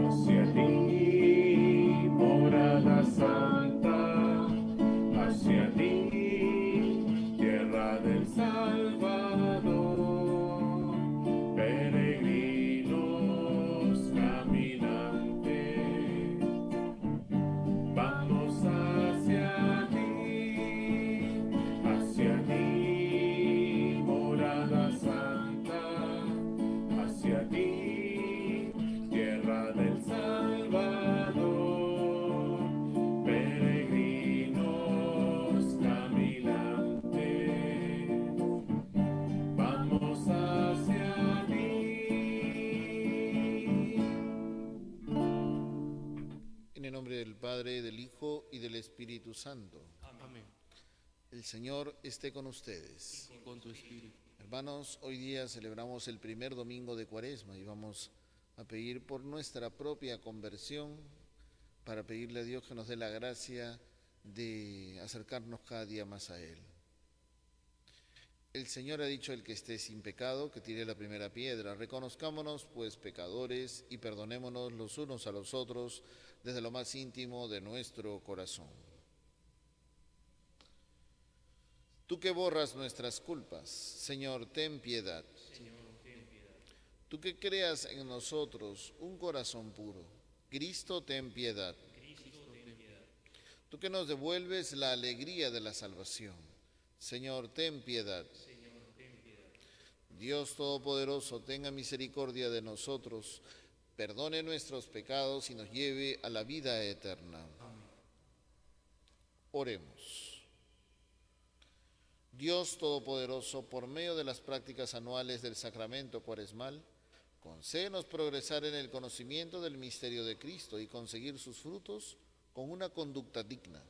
Hacia ti, morada santa, hacia ti, tierra del Salvador, peregrinos caminantes, vamos hacia ti, morada santa, hacia ti, tierra del Salvador, peregrinos caminantes, vamos hacia ti. En el nombre del Padre, del Hijo y del Espíritu Santo. Amén. El Señor esté con ustedes. Y con tu espíritu. Hermanos, hoy día celebramos el primer domingo de Cuaresma y vamos a pedir por nuestra propia conversión, para pedirle a Dios que nos dé la gracia de acercarnos cada día más a Él. El Señor ha dicho: el que esté sin pecado, que tire la primera piedra. Reconozcámonos pues pecadores y perdonémonos los unos a los otros desde lo más íntimo de nuestro corazón. Tú que borras nuestras culpas, Señor, ten piedad. Señor, ten piedad. Tú que creas en nosotros un corazón puro, Cristo, ten piedad. Cristo, ten piedad. Tú que nos devuelves la alegría de la salvación, Señor, ten piedad. Señor, ten piedad. Dios Todopoderoso, tenga misericordia de nosotros, perdone nuestros pecados y nos lleve a la vida eterna. Amén. Oremos. Dios Todopoderoso, por medio de las prácticas anuales del sacramento cuaresmal, concédenos progresar en el conocimiento del misterio de Cristo y conseguir sus frutos con una conducta digna.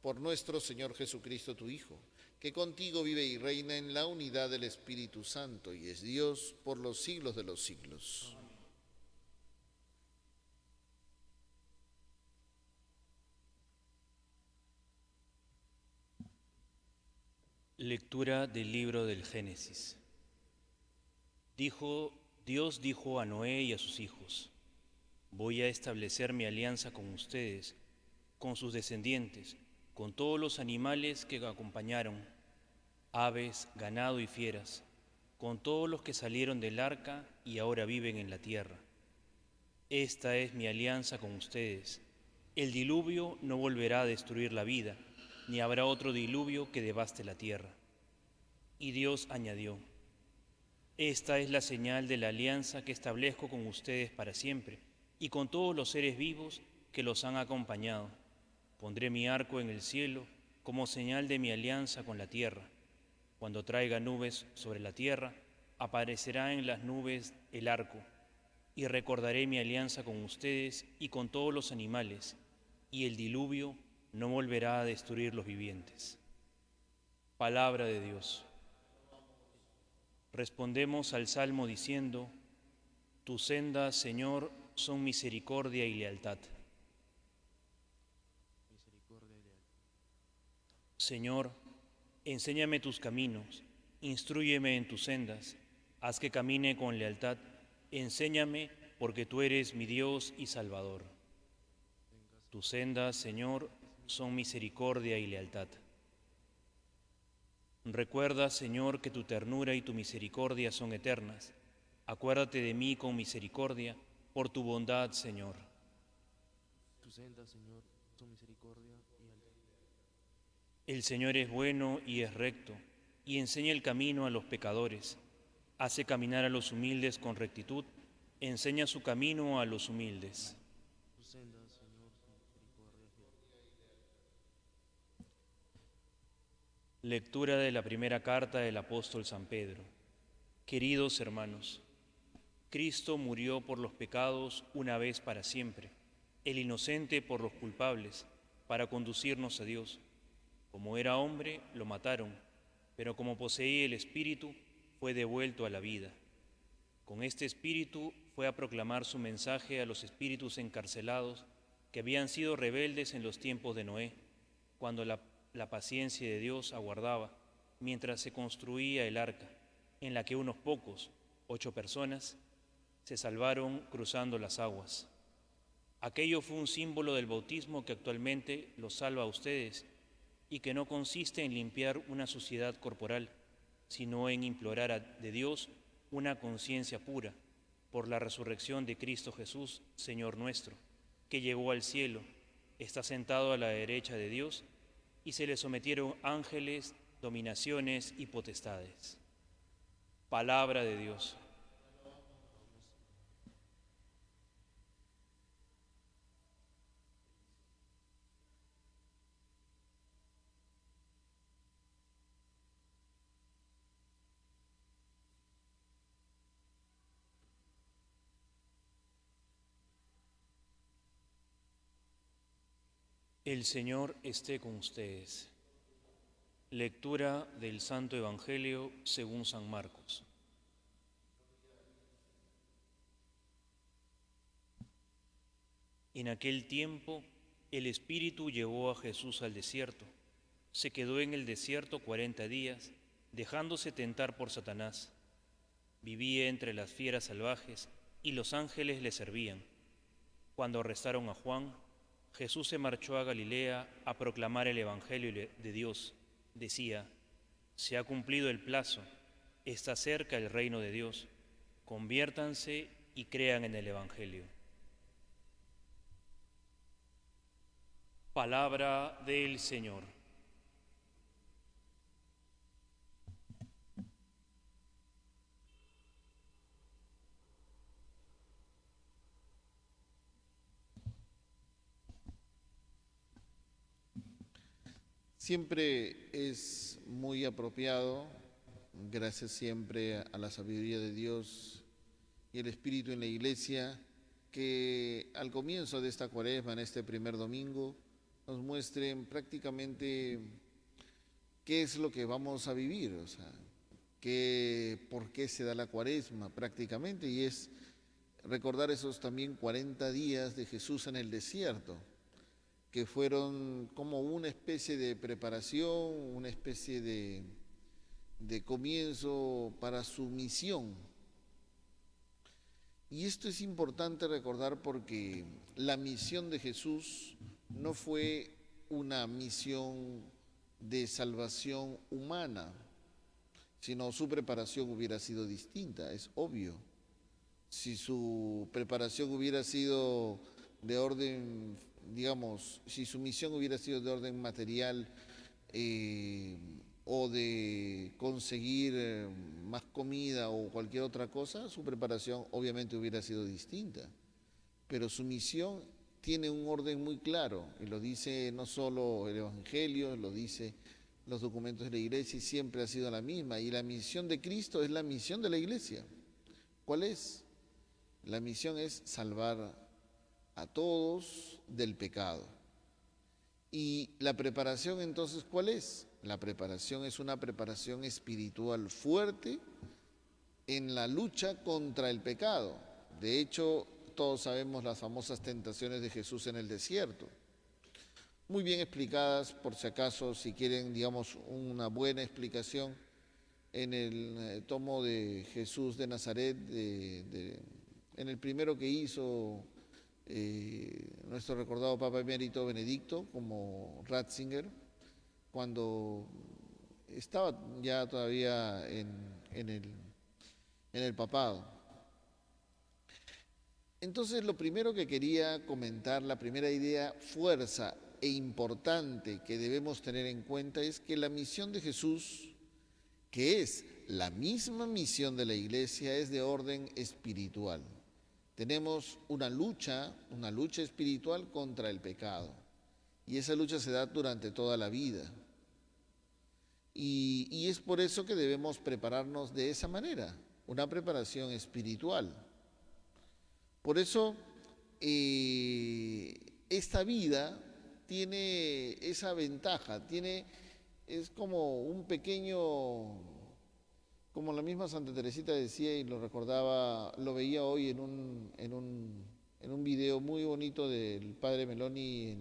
Por nuestro Señor Jesucristo, tu Hijo, que contigo vive y reina en la unidad del Espíritu Santo y es Dios por los siglos de los siglos. Lectura del libro del Génesis. Dios dijo a Noé y a sus hijos: voy a establecer mi alianza con ustedes, con sus descendientes, con todos los animales que acompañaron, aves, ganado y fieras, con todos los que salieron del arca y ahora viven en la tierra. Esta es mi alianza con ustedes. El diluvio no volverá a destruir la vida, ni habrá otro diluvio que devaste la tierra. Y Dios añadió: esta es la señal de la alianza que establezco con ustedes para siempre, y con todos los seres vivos que los han acompañado. Pondré mi arco en el cielo como señal de mi alianza con la tierra. Cuando traiga nubes sobre la tierra, aparecerá en las nubes el arco, y recordaré mi alianza con ustedes y con todos los animales, y el diluvio no volverá a destruir los vivientes. Palabra de Dios. Respondemos al Salmo diciendo: tus sendas, Señor, son misericordia y lealtad. Señor, enséñame tus caminos, instrúyeme en tus sendas, haz que camine con lealtad, enséñame porque tú eres mi Dios y Salvador. Tus sendas, Señor, son misericordia y lealtad. Recuerda, Señor, que tu ternura y tu misericordia son eternas. Acuérdate de mí con misericordia, por tu bondad, Señor. Tus sendas, Señor, son misericordia y lealtad. El Señor es bueno y es recto, y enseña el camino a los pecadores. Hace caminar a los humildes con rectitud, enseña su camino a los humildes. Tus sendas, Señor, son misericordia y lealtad. Lectura de la primera carta del apóstol San Pedro. Queridos hermanos, Cristo murió por los pecados una vez para siempre, el inocente por los culpables, para conducirnos a Dios. Como era hombre, lo mataron, pero como poseía el Espíritu, fue devuelto a la vida. Con este Espíritu fue a proclamar su mensaje a los espíritus encarcelados que habían sido rebeldes en los tiempos de Noé, cuando la paciencia de Dios aguardaba, mientras se construía el arca, en la que unos pocos, 8 personas, se salvaron cruzando las aguas. Aquello fue un símbolo del bautismo que actualmente los salva a ustedes y que no consiste en limpiar una suciedad corporal, sino en implorar de Dios una conciencia pura por la resurrección de Cristo Jesús, Señor nuestro, que llegó al cielo, está sentado a la derecha de Dios y se le sometieron ángeles, dominaciones y potestades. Palabra de Dios. El Señor esté con ustedes. Lectura del Santo Evangelio según San Marcos. En aquel tiempo, el Espíritu llevó a Jesús al desierto. Se quedó en el desierto 40 días, dejándose tentar por Satanás. Vivía entre las fieras salvajes y los ángeles le servían. Cuando arrestaron a Juan, Jesús se marchó a Galilea a proclamar el Evangelio de Dios. Decía: se ha cumplido el plazo, está cerca el reino de Dios. Conviértanse y crean en el Evangelio. Palabra del Señor. Siempre es muy apropiado, gracias siempre a la sabiduría de Dios y el Espíritu en la Iglesia, que al comienzo de esta cuaresma, en este primer domingo, nos muestren prácticamente qué es lo que vamos a vivir, o sea, por qué se da la cuaresma prácticamente, y es recordar esos también 40 días de Jesús en el desierto, que fueron como una especie de preparación, una especie de comienzo para su misión. Y esto es importante recordar porque la misión de Jesús no fue una misión de salvación humana, sino su preparación hubiera sido distinta, es obvio. Si su preparación hubiera sido de orden, digamos, si su misión hubiera sido de orden material o de conseguir más comida o cualquier otra cosa, su preparación obviamente hubiera sido distinta. Pero su misión tiene un orden muy claro, y lo dice no solo el Evangelio, lo dice los documentos de la Iglesia, y siempre ha sido la misma. Y la misión de Cristo es la misión de la Iglesia. ¿Cuál es? La misión es salvar a todos del pecado. Y la preparación entonces, ¿cuál es? La preparación es una preparación espiritual fuerte en la lucha contra el pecado. De hecho, todos sabemos las famosas tentaciones de Jesús en el desierto. Muy bien explicadas, por si acaso, si quieren, digamos, una buena explicación, en el tomo de Jesús de Nazaret, en el primero que hizo nuestro recordado Papa Emérito Benedicto, como Ratzinger, cuando estaba ya todavía en el papado. Entonces, lo primero que quería comentar, la primera idea, fuerza e importante que debemos tener en cuenta es que la misión de Jesús, que es la misma misión de la Iglesia, es de orden espiritual. Tenemos una lucha espiritual contra el pecado, y esa lucha se da durante toda la vida. Y es por eso que debemos prepararnos de esa manera, una preparación espiritual. Por eso esta vida tiene esa ventaja, es como un pequeño, como la misma Santa Teresita decía y lo recordaba, lo veía hoy en un video muy bonito del padre Meloni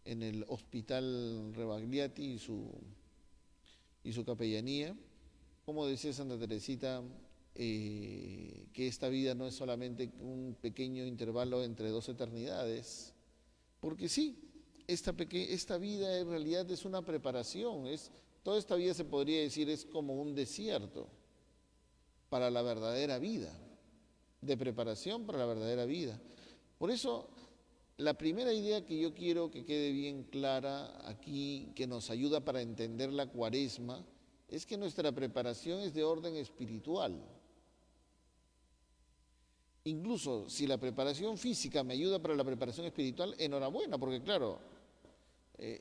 en el Hospital Rebagliati y su capellanía. Como decía Santa Teresita, que esta vida no es solamente un pequeño intervalo entre dos eternidades, porque sí, esta vida en realidad es una preparación, toda esta vida se podría decir es como un desierto para la verdadera vida, de preparación para la verdadera vida. Por eso, la primera idea que yo quiero que quede bien clara aquí, que nos ayuda para entender la cuaresma, es que nuestra preparación es de orden espiritual. Incluso si la preparación física me ayuda para la preparación espiritual, enhorabuena, porque claro,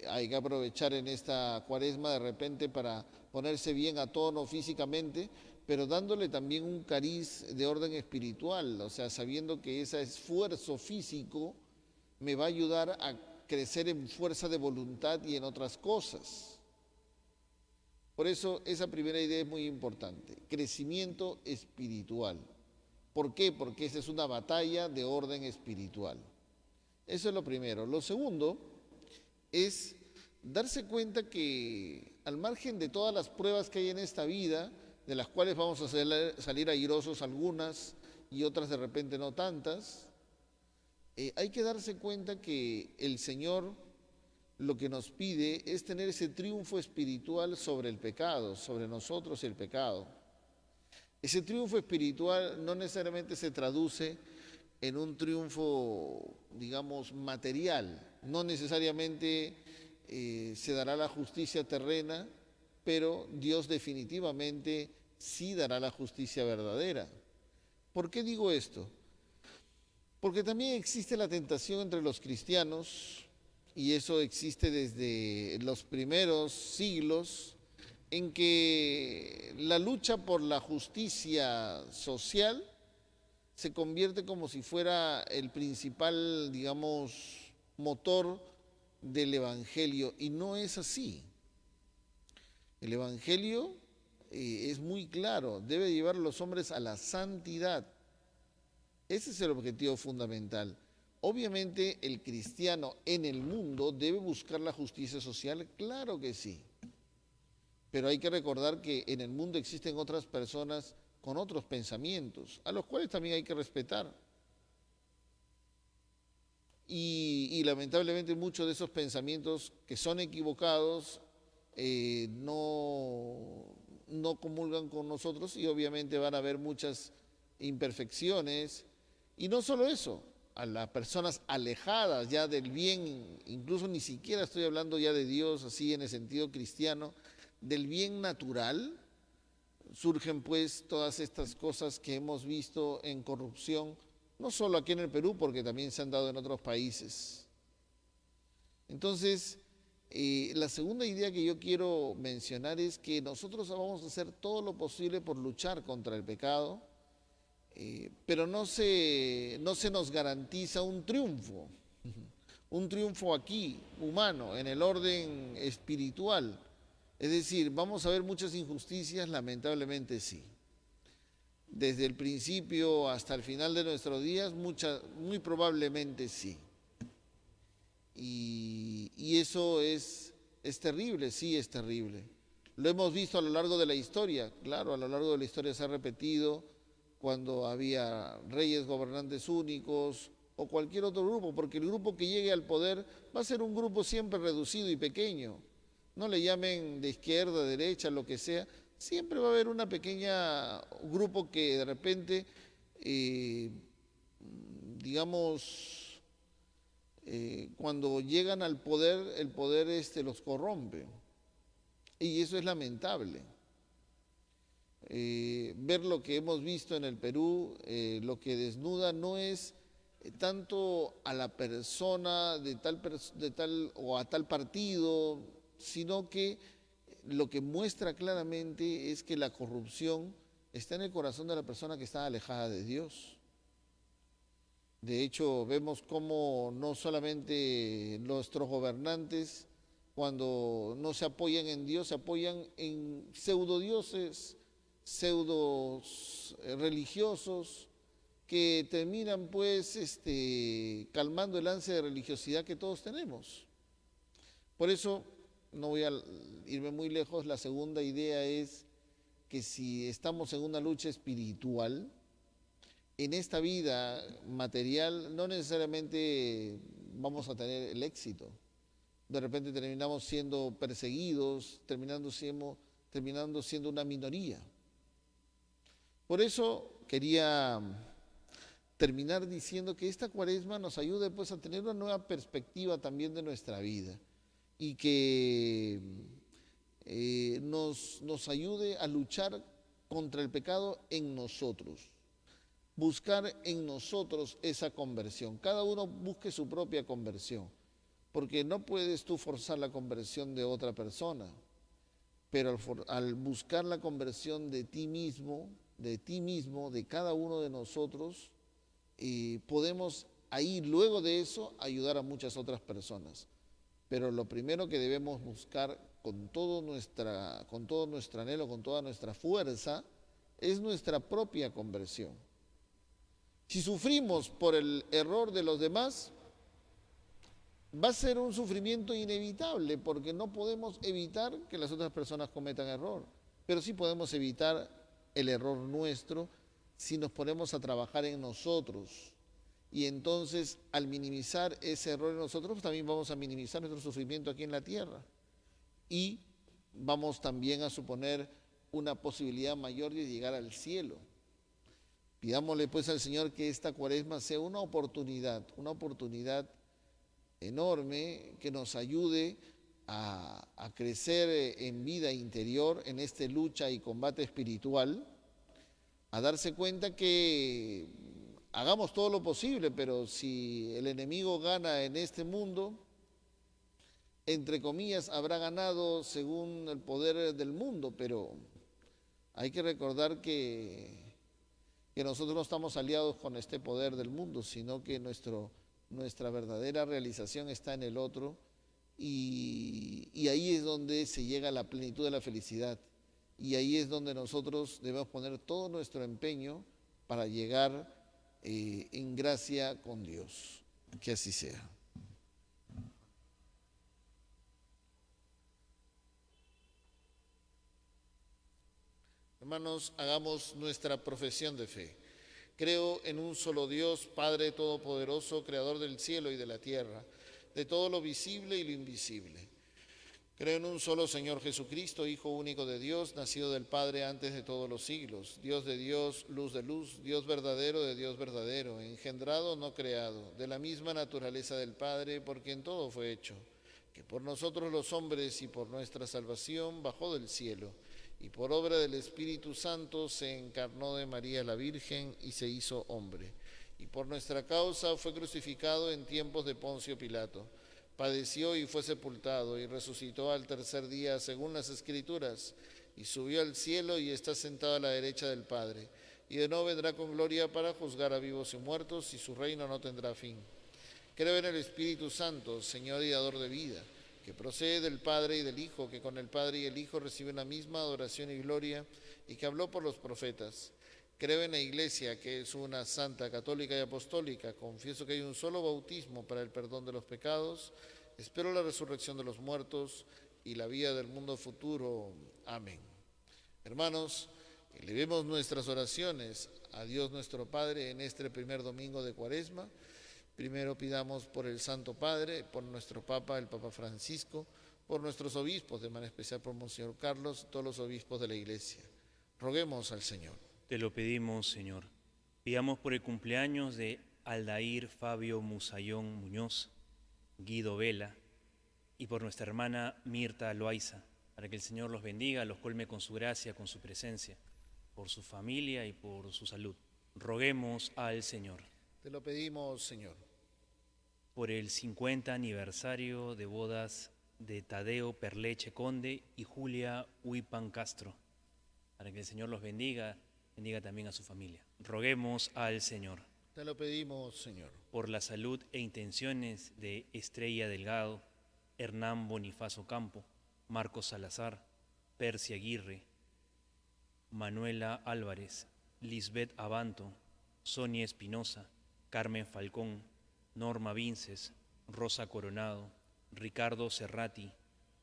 hay que aprovechar en esta cuaresma de repente para ponerse bien a tono físicamente, pero dándole también un cariz de orden espiritual, o sea, sabiendo que ese esfuerzo físico me va a ayudar a crecer en fuerza de voluntad y en otras cosas. Por eso esa primera idea es muy importante, crecimiento espiritual. ¿Por qué? Porque esa es una batalla de orden espiritual. Eso es lo primero. Lo segundo es darse cuenta que al margen de todas las pruebas que hay en esta vida, de las cuales vamos a salir airosos algunas y otras de repente no tantas, hay que darse cuenta que el Señor lo que nos pide es tener ese triunfo espiritual sobre el pecado, sobre nosotros y el pecado. Ese triunfo espiritual no necesariamente se traduce en un triunfo, digamos, material. No necesariamente se dará la justicia terrena, pero Dios definitivamente sí dará la justicia verdadera. ¿Por qué digo esto? Porque también existe la tentación entre los cristianos, y eso existe desde los primeros siglos, en que la lucha por la justicia social se convierte como si fuera el principal, digamos, motor del Evangelio, y no es así. El Evangelio es muy claro, debe llevar a los hombres a la santidad. Ese es el objetivo fundamental. Obviamente el cristiano en el mundo debe buscar la justicia social, claro que sí. Pero hay que recordar que en el mundo existen otras personas con otros pensamientos, a los cuales también hay que respetar. Y lamentablemente muchos de esos pensamientos que son equivocados no comulgan con nosotros, y obviamente van a haber muchas imperfecciones. Y no solo eso, a las personas alejadas ya del bien, incluso ni siquiera estoy hablando ya de Dios así en el sentido cristiano, del bien natural, surgen pues todas estas cosas que hemos visto en corrupción, no solo aquí en el Perú, porque también se han dado en otros países. Entonces, la segunda idea que yo quiero mencionar es que nosotros vamos a hacer todo lo posible por luchar contra el pecado, pero no se nos garantiza un triunfo aquí, humano, en el orden espiritual. Es decir, vamos a ver muchas injusticias, lamentablemente sí. Desde el principio hasta el final de nuestros días, muy probablemente sí. Y eso es terrible, sí es terrible. Lo hemos visto a lo largo de la historia, claro, a lo largo de la historia se ha repetido cuando había reyes gobernantes únicos o cualquier otro grupo, porque el grupo que llegue al poder va a ser un grupo siempre reducido y pequeño. No le llamen de izquierda, derecha, lo que sea, siempre va a haber una pequeña grupo que de repente, digamos, cuando llegan al poder, el poder los corrompe. Y eso es lamentable. Ver lo que hemos visto en el Perú, lo que desnuda no es tanto a la persona de tal o a tal partido, sino que lo que muestra claramente es que la corrupción está en el corazón de la persona que está alejada de Dios. De hecho, vemos cómo no solamente nuestros gobernantes, cuando no se apoyan en Dios, se apoyan en pseudodioses, pseudos religiosos, que terminan pues calmando el ansia de religiosidad que todos tenemos. Por eso, no voy a irme muy lejos, la segunda idea es que si estamos en una lucha espiritual, en esta vida material no necesariamente vamos a tener el éxito. De repente terminamos siendo perseguidos, terminando siendo una minoría. Por eso quería terminar diciendo que esta Cuaresma nos ayude pues a tener una nueva perspectiva también de nuestra vida, y que nos ayude a luchar contra el pecado en nosotros, buscar en nosotros esa conversión. Cada uno busque su propia conversión, porque no puedes tú forzar la conversión de otra persona, pero al buscar la conversión de ti mismo, de cada uno de nosotros, podemos ahí luego de eso ayudar a muchas otras personas. Pero lo primero que debemos buscar con todo nuestro anhelo, con toda nuestra fuerza, es nuestra propia conversión. Si sufrimos por el error de los demás, va a ser un sufrimiento inevitable, porque no podemos evitar que las otras personas cometan error, pero sí podemos evitar el error nuestro si nos ponemos a trabajar en nosotros. Y entonces, al minimizar ese error en nosotros, también vamos a minimizar nuestro sufrimiento aquí en la tierra. Y vamos también a suponer una posibilidad mayor de llegar al cielo. Pidámosle pues al Señor que esta Cuaresma sea una oportunidad enorme, que nos ayude a crecer en vida interior, en esta lucha y combate espiritual, a darse cuenta que hagamos todo lo posible, pero si el enemigo gana en este mundo, entre comillas, habrá ganado según el poder del mundo, pero hay que recordar que que nosotros no estamos aliados con este poder del mundo, sino que nuestra verdadera realización está en el otro, y ahí es donde se llega a la plenitud de la felicidad. Y ahí es donde nosotros debemos poner todo nuestro empeño para llegar en gracia con Dios. Que así sea. Hermanos, hagamos nuestra profesión de fe. Creo en un solo Dios, Padre Todopoderoso, Creador del cielo y de la tierra, de todo lo visible y lo invisible. Creo en un solo Señor Jesucristo, Hijo único de Dios, nacido del Padre antes de todos los siglos, Dios de Dios, luz de luz, Dios verdadero de Dios verdadero, engendrado, no creado, de la misma naturaleza del Padre, por quien todo fue hecho, que por nosotros los hombres y por nuestra salvación bajó del cielo, y por obra del Espíritu Santo se encarnó de María la Virgen y se hizo hombre, y por nuestra causa fue crucificado en tiempos de Poncio Pilato. Padeció y fue sepultado y resucitó al tercer día según las Escrituras y subió al cielo y está sentado a la derecha del Padre. Y de nuevo vendrá con gloria para juzgar a vivos y muertos y su reino no tendrá fin. Creo en el Espíritu Santo, Señor y dador de vida, que procede del Padre y del Hijo, que con el Padre y el Hijo reciben la misma adoración y gloria y que habló por los profetas. Creo en la Iglesia, que es una santa, católica y apostólica. Confieso que hay un solo bautismo para el perdón de los pecados. Espero la resurrección de los muertos y la vida del mundo futuro. Amén. Hermanos, elevemos nuestras oraciones a Dios nuestro Padre en este primer domingo de Cuaresma. Primero pidamos por el Santo Padre, por nuestro Papa, el Papa Francisco, por nuestros obispos, de manera especial por Monseñor Carlos, todos los obispos de la Iglesia. Roguemos al Señor. Te lo pedimos, Señor. Pidamos por el cumpleaños de Aldair Fabio Musayón Muñoz, Guido Vela, y por nuestra hermana Mirta Loaiza, para que el Señor los bendiga, los colme con su gracia, con su presencia, por su familia y por su salud. Roguemos al Señor. Te lo pedimos, Señor. Por el 50 aniversario de bodas de Tadeo Perleche Conde y Julia Huipan Castro, para que el Señor los bendiga también a su familia. Roguemos al Señor. Te lo pedimos, Señor. Por la salud e intenciones de Estrella Delgado, Hernán Bonifacio Campo, Marcos Salazar, Percy Aguirre, Manuela Álvarez, Lisbeth Abanto, Sonia Espinosa, Carmen Falcón, Norma Vinces, Rosa Coronado, Ricardo Cerrati,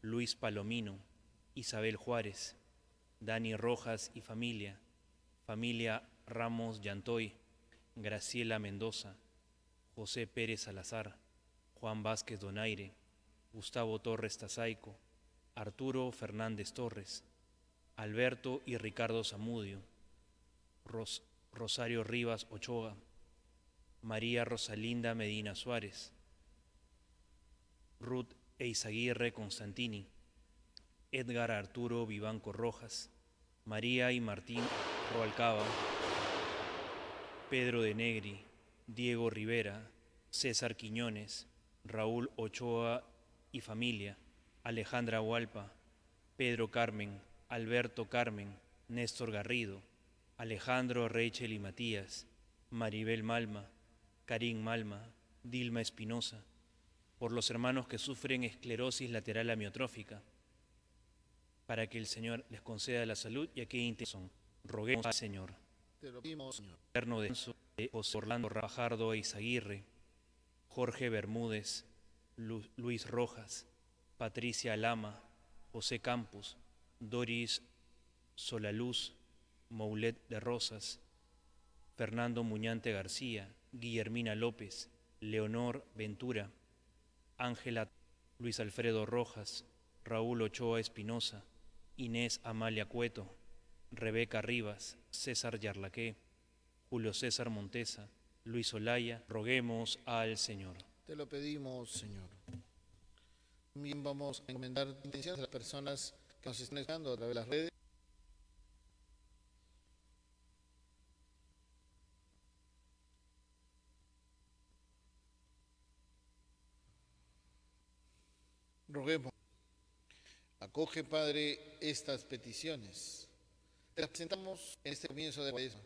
Luis Palomino, Isabel Juárez, Dani Rojas y familia Ramos Llantoy, Graciela Mendoza, José Pérez Salazar, Juan Vázquez Donaire, Gustavo Torres Tazaico, Arturo Fernández Torres, Alberto y Ricardo Zamudio, Rosario Rivas Ochoa, María Rosalinda Medina Suárez, Ruth Eizaguirre Constantini, Edgar Arturo Vivanco Rojas, María y Martín Roalcaba, Pedro de Negri, Diego Rivera, César Quiñones, Raúl Ochoa y familia, Alejandra Hualpa, Pedro Carmen, Alberto Carmen, Néstor Garrido, Alejandro Rachel y Matías, Maribel Malma, Karim Malma, Dilma Espinosa, por los hermanos que sufren esclerosis lateral amiotrófica, para que el Señor les conceda la salud y aquella intención. Roguemos al Señor. Te lo pedimos, Señor. Eterno de José Orlando Rajardo Eizaguirre, Jorge Bermúdez, Luis Rojas, Patricia Lama, José Campos, Doris Solaluz, Moulet de Rosas, Fernando Muñante García, Guillermina López, Leonor Ventura, Ángela, Luis Alfredo Rojas, Raúl Ochoa Espinosa, Inés Amalia Cueto, Rebeca Rivas, César Yarlaqué, Julio César Montesa, Luis Olaya. Roguemos al Señor. Te lo pedimos, Señor. También vamos a encomendar intenciones de las personas que nos están escuchando a través de las redes. Roguemos. Acoge, Padre, estas peticiones. Te las presentamos en este comienzo de Cuaresma,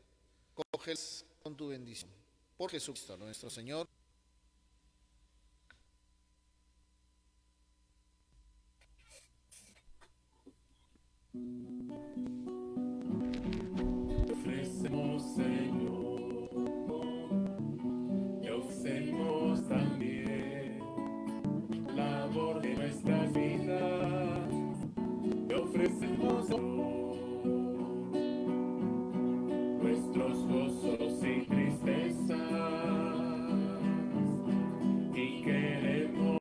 Cógelas con tu bendición. Por Jesucristo nuestro Señor. Ofrecemos, Señor, te ofrecemos también la labor de nuestras vidas. Te ofrecemos, Señor, nuestros gozos y tristezas. Y queremos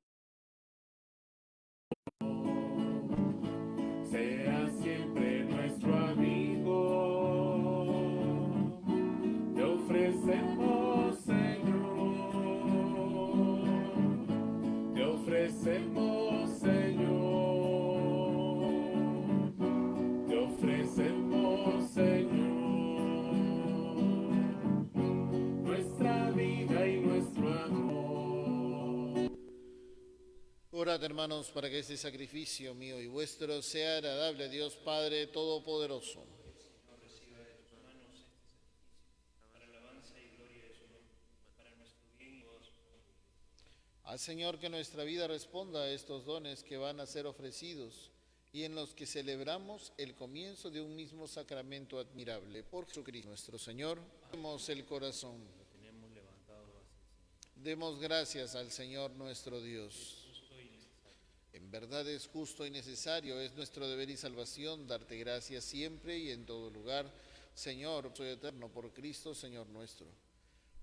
sea siempre nuestro amigo. Te ofrecemos, Señor. Te ofrecemos, Señor. Te ofrecemos, Señor, nuestra vida y nuestro amor. Orad, hermanos, para que este sacrificio mío y vuestro sea agradable a Dios Padre Todopoderoso. Al Señor que nuestra vida responda a estos dones que van a ser ofrecidos y en los que celebramos el comienzo de un mismo sacramento admirable. Por Jesucristo nuestro Señor, demos el corazón. Demos gracias al Señor nuestro Dios. En verdad es justo y necesario, es nuestro deber y salvación darte gracias siempre y en todo lugar, Señor, soy eterno, por Cristo, Señor nuestro.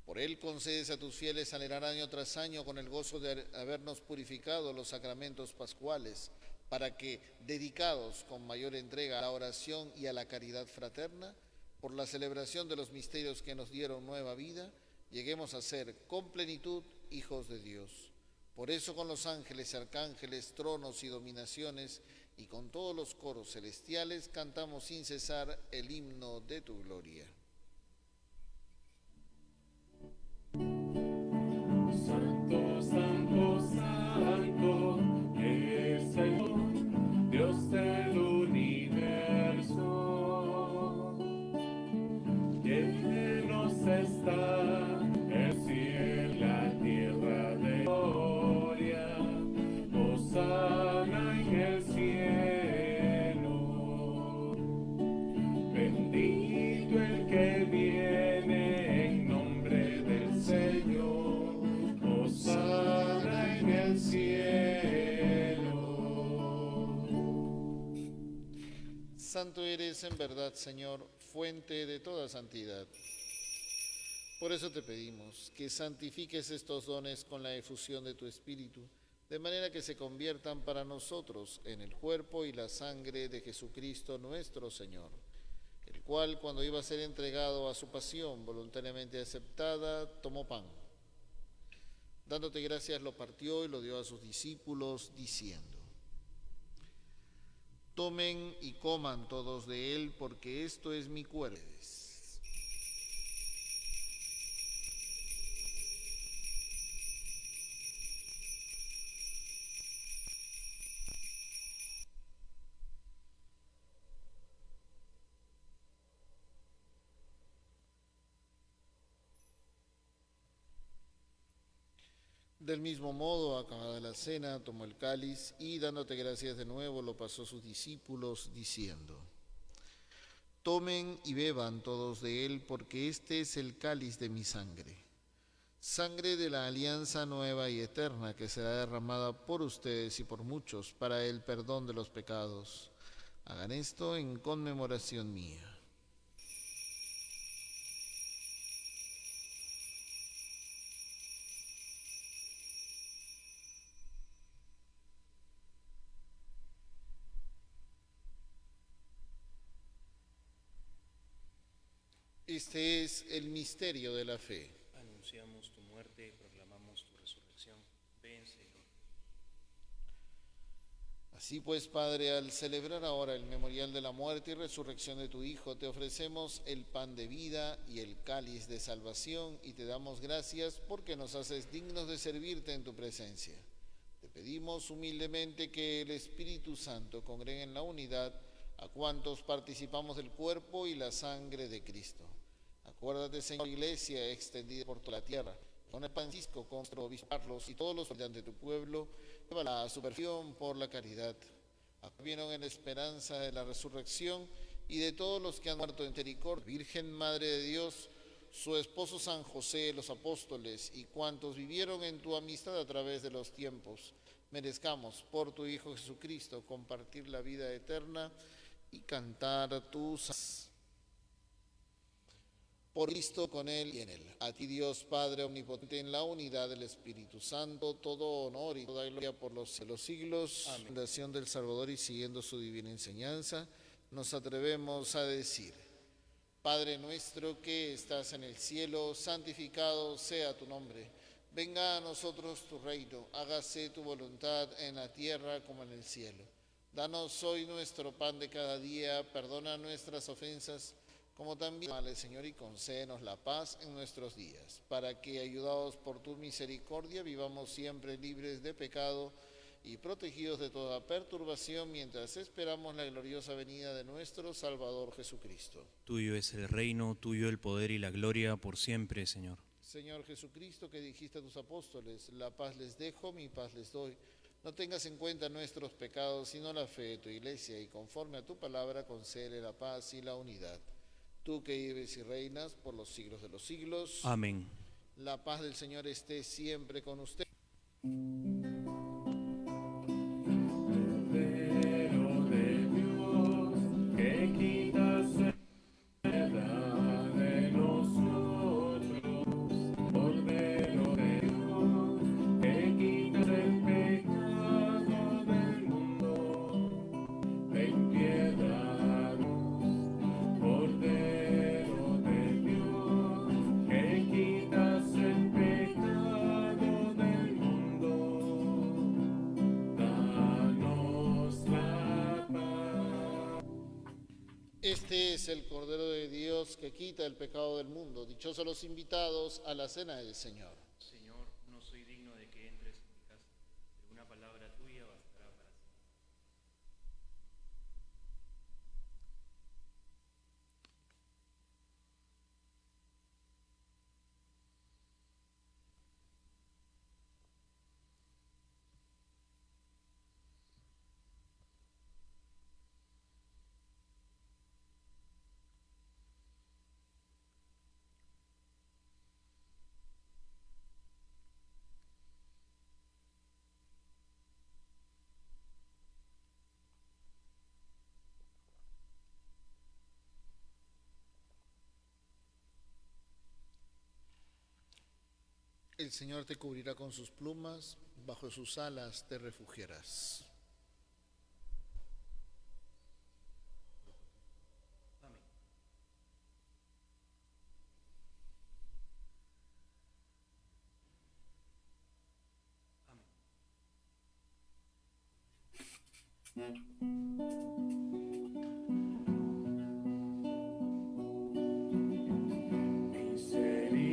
Por Él concedes a tus fieles anhelar año tras año con el gozo de habernos purificado los sacramentos pascuales, para que, dedicados con mayor entrega a la oración y a la caridad fraterna, por la celebración de los misterios que nos dieron nueva vida, lleguemos a ser con plenitud hijos de Dios. Por eso con los ángeles, arcángeles, tronos y dominaciones, y con todos los coros celestiales, cantamos sin cesar el himno de tu gloria. Santo, santo, santo, es el Dios del universo. Llenos está el cielo, la tierra de gloria. Hosana en el cielo. Bendito el que viene en nombre del Señor. Hosana en el cielo. Santo eres en verdad, Señor, fuente de toda santidad. Por eso te pedimos que santifiques estos dones con la efusión de tu Espíritu, de manera que se conviertan para nosotros en el cuerpo y la sangre de Jesucristo nuestro Señor, el cual, cuando iba a ser entregado a su pasión voluntariamente aceptada, tomó pan. Dándote gracias, lo partió y lo dio a sus discípulos, diciendo: tomen y coman todos de él, porque esto es mi cuerpo. Del mismo modo, acabada la cena, tomó el cáliz y, dándote gracias de nuevo, lo pasó a sus discípulos, diciendo: tomen y beban todos de él, porque este es el cáliz de mi sangre, sangre de la alianza nueva y eterna, que será derramada por ustedes y por muchos para el perdón de los pecados. Hagan esto en conmemoración mía. Este es el misterio de la fe. Anunciamos tu muerte y proclamamos tu resurrección. Ven, Señor. Así pues, Padre, al celebrar ahora el memorial de la muerte y resurrección de tu Hijo, te ofrecemos el pan de vida y el cáliz de salvación, y te damos gracias porque nos haces dignos de servirte en tu presencia. Te pedimos humildemente que el Espíritu Santo congregue en la unidad a cuantos participamos del cuerpo y la sangre de Cristo. Acuérdate, Señor, Iglesia extendida por toda la tierra, con el Francisco, con nuestro obispo Carlos y todos los habitantes de tu pueblo, llévala a su perfección por la caridad. Acudieron en la esperanza de la resurrección y de todos los que han muerto en misericordia. Virgen Madre de Dios, su esposo San José, los apóstoles y cuantos vivieron en tu amistad a través de los tiempos, merezcamos por tu Hijo Jesucristo compartir la vida eterna y cantar tus... Por Cristo, con Él y en Él. A ti, Dios Padre omnipotente, en la unidad del Espíritu Santo, todo honor y toda gloria por los siglos. Amén. Fundación del Salvador y siguiendo su divina enseñanza, nos atrevemos a decir: Padre nuestro que estás en el cielo, santificado sea tu nombre. Venga a nosotros tu reino, hágase tu voluntad en la tierra como en el cielo. Danos hoy nuestro pan de cada día, perdona nuestras ofensas, como también, vale, Señor, y concédenos la paz en nuestros días, para que, ayudados por tu misericordia, vivamos siempre libres de pecado y protegidos de toda perturbación, mientras esperamos la gloriosa venida de nuestro Salvador Jesucristo. Tuyo es el reino, tuyo el poder y la gloria por siempre, Señor. Señor Jesucristo, que dijiste a tus apóstoles: la paz les dejo, mi paz les doy. No tengas en cuenta nuestros pecados, sino la fe de tu Iglesia, y conforme a tu palabra concédele la paz y la unidad. Tú que vives y reinas por los siglos de los siglos. Amén. La paz del Señor esté siempre con usted. Cordero de Dios, que quitas el pecado de nosotros. Cordero de Dios, que quitas el pecado del mundo. Ten piedad, Cordero de Dios, que quitas el pecado del mundo. Danos la paz. Este es el Cordero de Dios que quita el pecado del mundo. Dichosos los invitados a la cena del Señor. Señor, no soy digno de que entres en mi casa, pero una palabra tuya bastará para siempre. El Señor te cubrirá con sus plumas, bajo sus alas te refugiarás. Amén.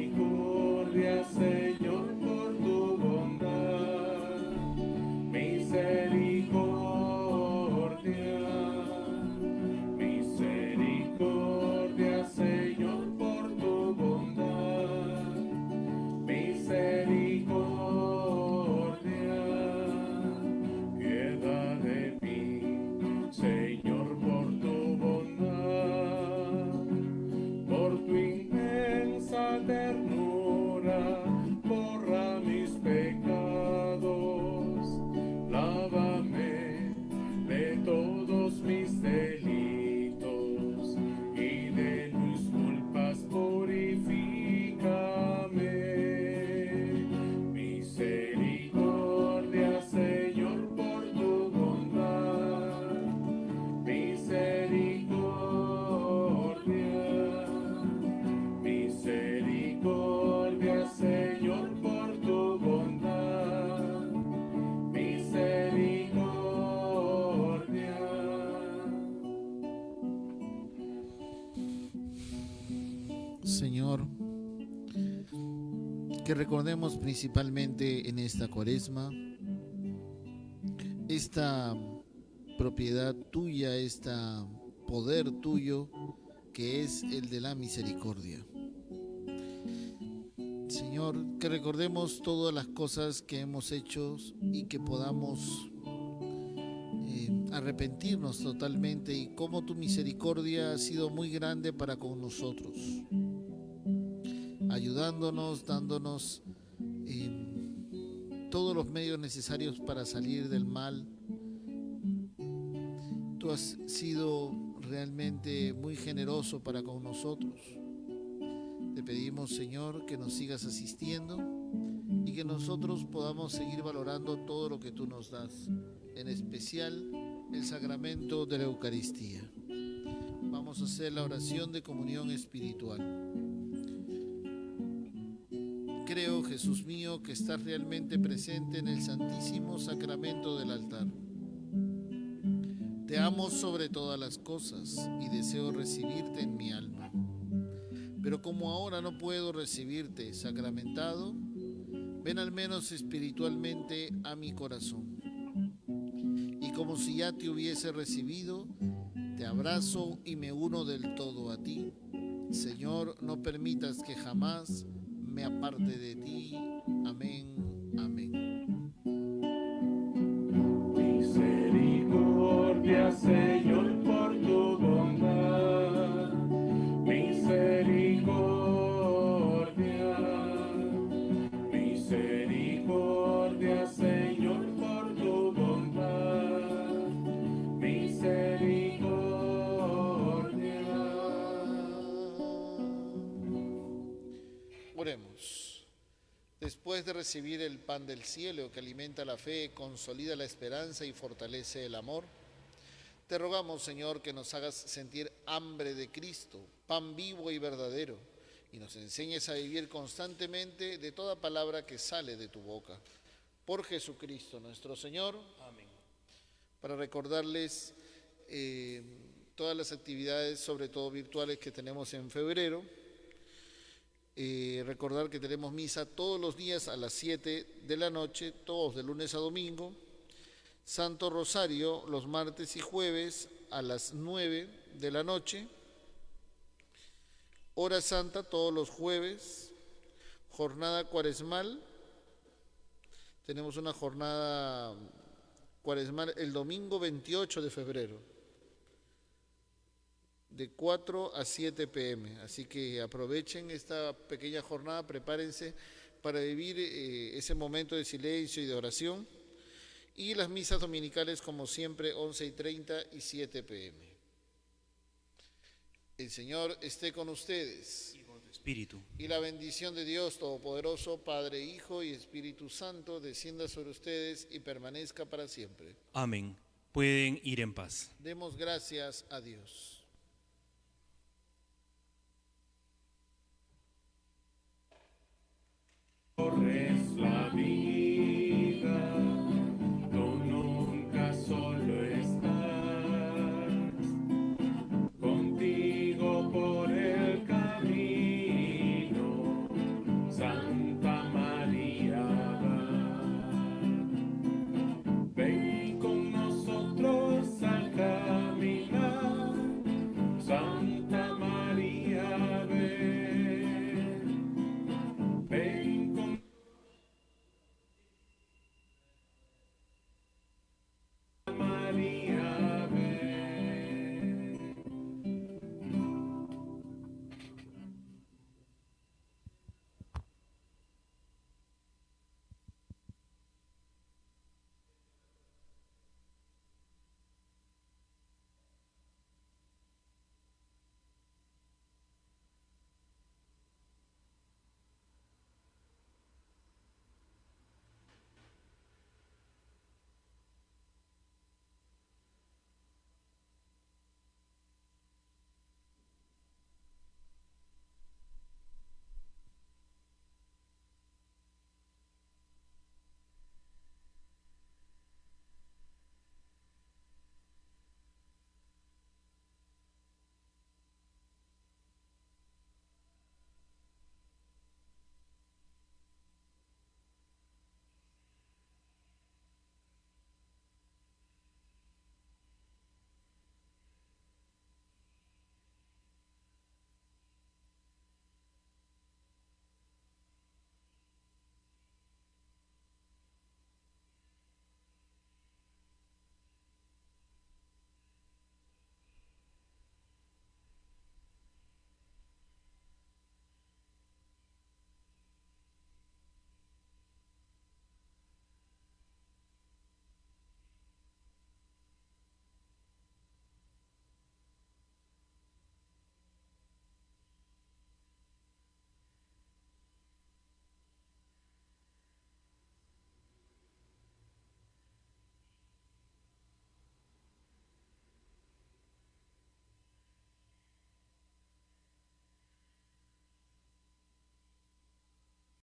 Misericordia, Señor, por tu bondad. Misericordia. Misericordia, Señor, por tu bondad. Misericordia. Piedad de mí, Señor, por tu bondad. Por tu inmensa ternura, borra mis pecados, lávame de todos mis delitos y de mis culpas purifícame. Misericordia, Señor, por tu bondad. Misericordia. Misericordia, Señor, por tu bondad. Misericordia. Señor, que recordemos principalmente en esta Cuaresma esta propiedad tuya, este poder tuyo, que es el de la misericordia. Señor, que recordemos todas las cosas que hemos hecho y que podamos arrepentirnos totalmente, y cómo tu misericordia ha sido muy grande para con nosotros, ayudándonos, dándonos todos los medios necesarios para salir del mal. Tú has sido realmente muy generoso para con nosotros. Te pedimos, Señor, que nos sigas asistiendo y que nosotros podamos seguir valorando todo lo que tú nos das, en especial el sacramento de la Eucaristía. Vamos a hacer la oración de comunión espiritual. Creo, Jesús mío, que estás realmente presente en el santísimo sacramento del altar. Te amo sobre todas las cosas y deseo recibirte en mi alma. Pero como ahora no puedo recibirte sacramentado, ven al menos espiritualmente a mi corazón. Y como si ya te hubiese recibido, te abrazo y me uno del todo a ti. Señor, no permitas que jamás me aparte de ti. Amén, amén. Misericordia, Señor, por tu bondad. Misericordia, misericordia, Señor, por tu bondad. Misericordia. Oremos. Después de recibir el pan del cielo que alimenta la fe, consolida la esperanza y fortalece el amor, te rogamos, Señor, que nos hagas sentir hambre de Cristo, pan vivo y verdadero, y nos enseñes a vivir constantemente de toda palabra que sale de tu boca. Por Jesucristo nuestro Señor. Amén. Para recordarles todas las actividades, sobre todo virtuales, que tenemos en febrero. Recordar que tenemos misa todos los días a las 7 de la noche, todos de lunes a domingo. Santo Rosario los martes y jueves a las 9 de la noche. Hora Santa todos los jueves. Jornada cuaresmal. Tenemos una jornada cuaresmal el domingo 28 de febrero, de 4 a 7 p.m. Así que aprovechen esta pequeña jornada, prepárense para vivir ese momento de silencio y de oración. Y las misas dominicales, como siempre, 11:30 y 7 p.m. El Señor esté con ustedes. Y con tu espíritu. Y la bendición de Dios Todopoderoso, Padre, Hijo y Espíritu Santo, descienda sobre ustedes y permanezca para siempre. Amén. Pueden ir en paz. Demos gracias a Dios.